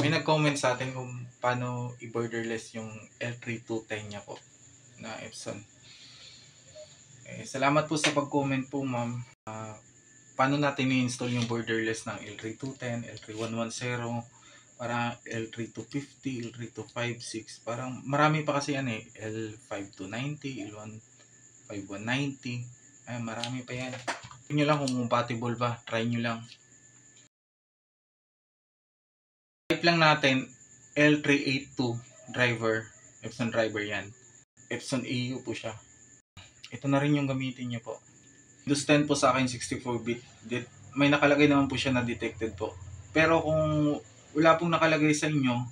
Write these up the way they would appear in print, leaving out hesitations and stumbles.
May nag-comment sa atin kung paano i-borderless yung L3210 niya po na Epson. Salamat po sa pag-comment po, ma'am. Paano natin i-install yung borderless ng L3210, L3110, parang L3250, L3256, parang marami pa kasi yan eh. L5290, L5190, ay marami pa yan. Try nyo lang kung compatible ba, try nyo lang. Type lang natin L382 driver, Epson driver yan. Epson AU po siya. Ito na rin yung gamitin nyo po. Windows 10 po sa akin 64-bit. May nakalagay naman po siya na detected po. Pero kung wala pong nakalagay sa inyo,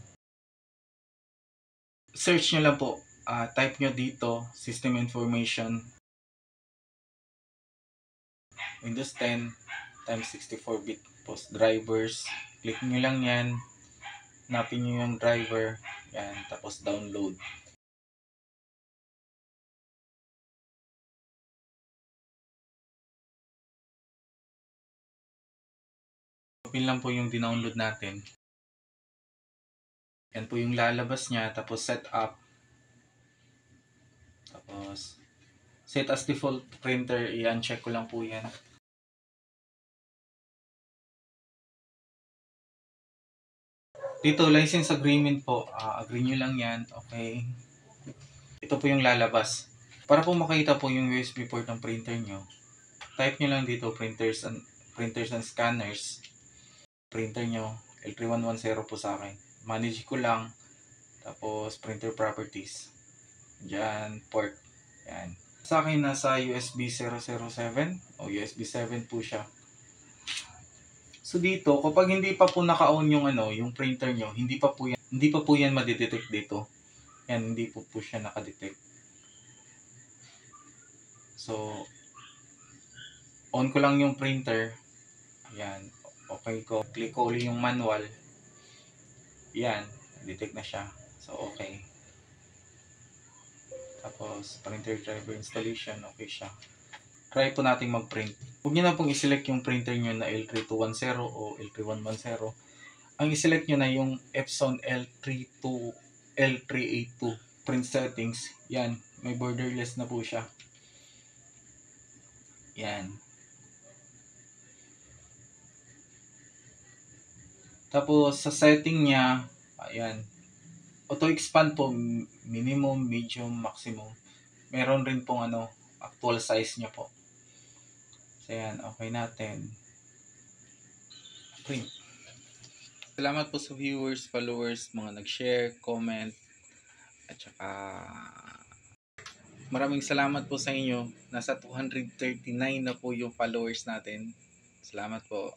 search nyo lang po. Type nyo dito, system information, Windows 10 times 64-bit post drivers. Click nyo lang yan. Hanapin nyo yung driver. Yan, tapos download. Open lang po yung dinownload natin. Yan po yung lalabas niya. Tapos set up. Tapos set as default printer. I-uncheck ko lang po yan. Dito, license agreement po. Agree nyo lang yan. Okay. Ito po yung lalabas. Para po makita po yung USB port ng printer nyo, type nyo lang dito printers and scanners. Printer nyo, L3110 po sa akin. Manage ko lang. Tapos printer properties. Diyan, port. Yan. Sa akin nasa USB 007 o USB 7 po siya. So dito, kapag hindi pa po naka-on yung printer nyo, hindi pa po yan madidetect dito. Yan, hindi po siya nakadetect. So on ko lang yung printer. Yan. Okay ko. Click ko ulit yung manual. Yan. Detect na siya. So okay. Tapos printer driver installation. Okay siya. Try po natin mag-print. Huwag nyo na pong i-select yung printer nyo na L3210 o L3110. Ang i-select nyo na yung Epson L382 print settings. Yan. May borderless na po siya. Yan. Tapos sa setting niya, ayan. Auto expand po, minimum, medium, maximum. Meron rin pong actual size niya po. So yan, okay natin. Print. Salamat po sa viewers, followers, mga nag-share, comment, at saka maraming salamat po sa inyo. Nasa 239 na po yung followers natin. Salamat po.